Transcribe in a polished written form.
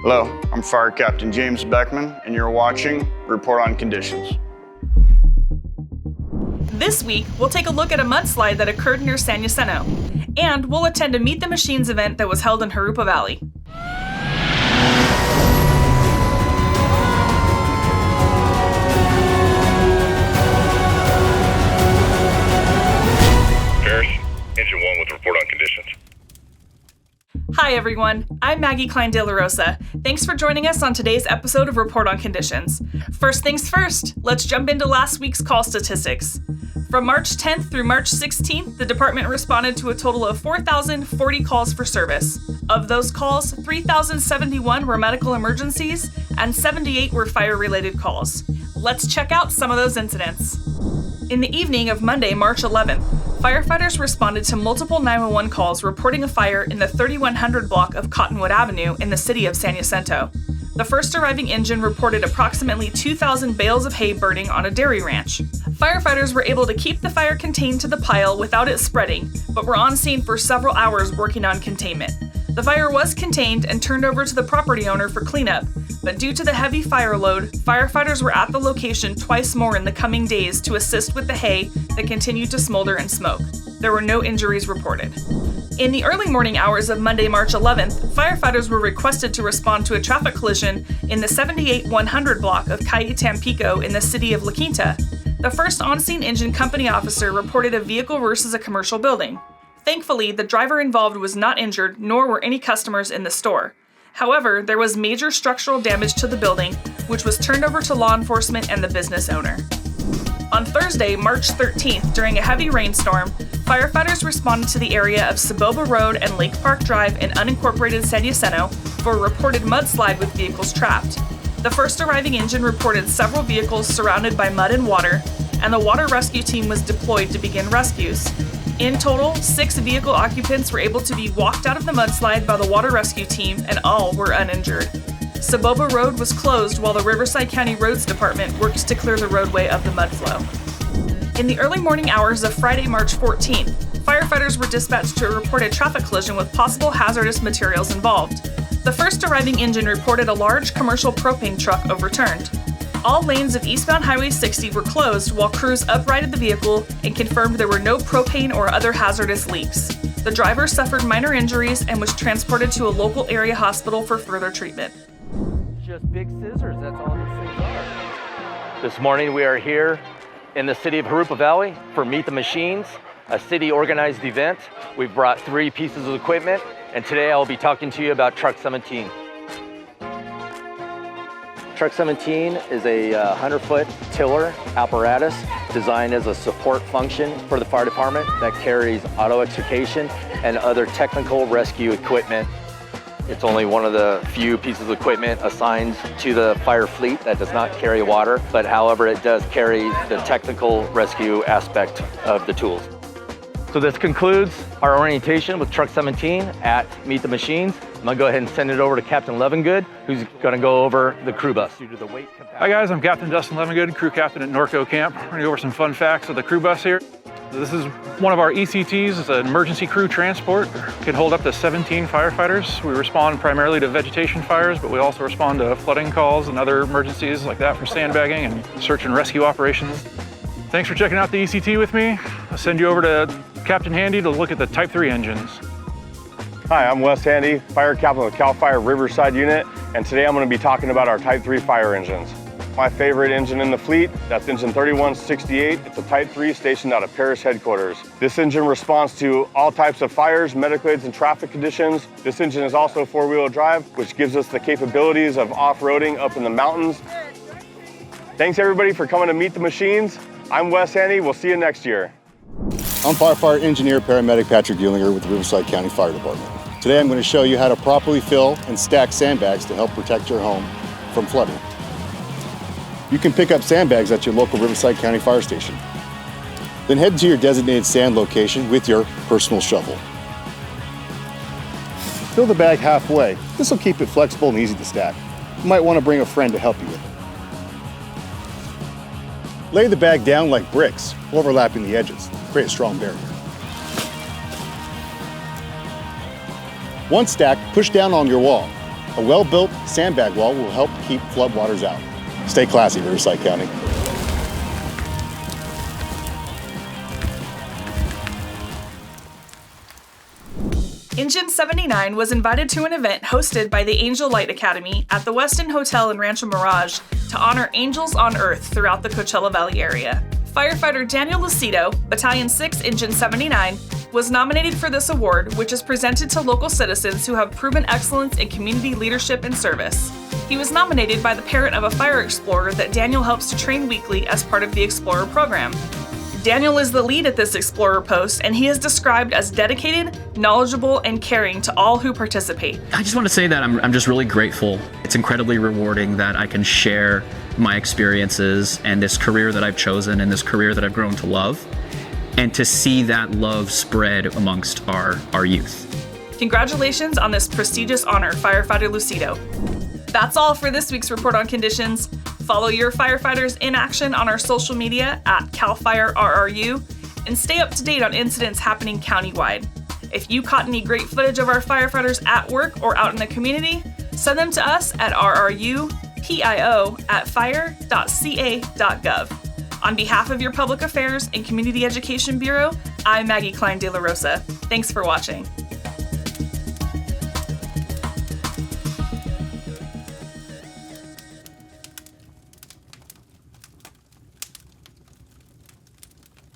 Hello, I'm Fire Captain James Beckman, and you're watching Report on Conditions. This week, we'll take a look at a mudslide that occurred near San Jacinto, and we'll attend a Meet the Machines event that was held in Jurupa Valley. Engine 1 with report on conditions. Hi everyone, I'm Maggie Klein De La Rosa. Thanks for joining us on today's episode of Report on Conditions. First things first, let's jump into last week's call statistics. From March 10th through March 16th, the department responded to a total of 4,040 calls for service. Of those calls, 3,071 were medical emergencies and 78 were fire-related calls. Let's check out some of those incidents. In the evening of Monday, March 11th, firefighters responded to multiple 911 calls reporting a fire in the 3100 block of Cottonwood Avenue in the city of San Jacinto. The first arriving engine reported approximately 2,000 bales of hay burning on a dairy ranch. Firefighters were able to keep the fire contained to the pile without it spreading, but were on scene for several hours working on containment. The fire was contained and turned over to the property owner for cleanup, but due to the heavy fire load, firefighters were at the location twice more in the coming days to assist with the hay that continued to smolder and smoke. There were no injuries reported. In the early morning hours of Monday, March 11th, firefighters were requested to respond to a traffic collision in the 78-100 block of Calle Tampico in the city of La Quinta. The first on-scene engine company officer reported a vehicle versus a commercial building. Thankfully, the driver involved was not injured, nor were any customers in the store. However, there was major structural damage to the building, which was turned over to law enforcement and the business owner. On Thursday, March 13th, during a heavy rainstorm, firefighters responded to the area of Saboba Road and Lake Park Drive in unincorporated San Jacinto for a reported mudslide with vehicles trapped. The first arriving engine reported several vehicles surrounded by mud and water, and the water rescue team was deployed to begin rescues. In total, 6 vehicle occupants were able to be walked out of the mudslide by the water rescue team, and all were uninjured. Saboba Road was closed while the Riverside County Roads Department worked to clear the roadway of the mud flow. In the early morning hours of Friday, March 14th, firefighters were dispatched to report a traffic collision with possible hazardous materials involved. The first arriving engine reported a large commercial propane truck overturned. All lanes of eastbound Highway 60 were closed while crews uprighted the vehicle and confirmed there were no propane or other hazardous leaks. The driver suffered minor injuries and was transported to a local area hospital for further treatment. Just big scissors, that's all these things are. This morning we are here in the city of Jurupa Valley for Meet the Machines, a city organized event. We've brought 3 pieces of equipment, and today I'll be talking to you about Truck 17. Truck 17 is a 100-foot tiller apparatus designed as a support function for the fire department that carries auto extrication and other technical rescue equipment. It's only one of the few pieces of equipment assigned to the fire fleet that does not carry water, but however it does carry the technical rescue aspect of the tools. So this concludes our orientation with Truck 17 at Meet the Machines. I'm gonna go ahead and send it over to Captain Levengood, who's gonna go over the crew bus. Hi guys, I'm Captain Dustin Levengood, crew captain at Norco Camp. We're gonna go over some fun facts of the crew bus here. This is one of our ECTs. It's an emergency crew transport. It can hold up to 17 firefighters. We respond primarily to vegetation fires, but we also respond to flooding calls and other emergencies like that for sandbagging and search and rescue operations. Thanks for checking out the ECT with me. I'll send you over to Captain Handy to look at the Type 3 engines. Hi, I'm Wes Handy, Fire Captain with CAL FIRE Riverside Unit, and today I'm going to be talking about our Type 3 fire engines. My favorite engine in the fleet, that's engine 3168. It's a Type 3 stationed out of Paris headquarters. This engine responds to all types of fires, medical aids, and traffic conditions. This engine is also 4-wheel drive, which gives us the capabilities of off-roading up in the mountains. Thanks everybody for coming to Meet the Machines. I'm Wes Handy, we'll see you next year. I'm firefighter engineer paramedic Patrick Dullinger with the Riverside County Fire Department. Today I'm going to show you how to properly fill and stack sandbags to help protect your home from flooding. You can pick up sandbags at your local Riverside County Fire Station. Then head to your designated sand location with your personal shovel. Fill the bag halfway. This will keep it flexible and easy to stack. You might want to bring a friend to help you with it. Lay the bag down like bricks, overlapping the edges. Create a strong barrier. Once stacked, push down on your wall. A well-built sandbag wall will help keep floodwaters out. Stay classy, Riverside County. Engine 79 was invited to an event hosted by the Angel Light Academy at the Westin Hotel in Rancho Mirage to honor angels on Earth throughout the Coachella Valley area. Firefighter Daniel Lucido, Battalion 6, Engine 79, was nominated for this award, which is presented to local citizens who have proven excellence in community leadership and service. He was nominated by the parent of a fire explorer that Daniel helps to train weekly as part of the Explorer program. Daniel is the lead at this Explorer post, and he is described as dedicated, knowledgeable, and caring to all who participate. I just want to say that I'm just really grateful. It's incredibly rewarding that I can share my experiences and this career that I've chosen and this career that I've grown to love, and to see that love spread amongst our youth. Congratulations on this prestigious honor, Firefighter Lucido. That's all for this week's Report on Conditions. Follow your firefighters in action on our social media at CalFireRRU, and stay up to date on incidents happening countywide. If you caught any great footage of our firefighters at work or out in the community, send them to us at rrupio@fire.ca.gov. On behalf of your Public Affairs and Community Education Bureau, I'm Maggie Klein de la Rosa. Thanks for watching.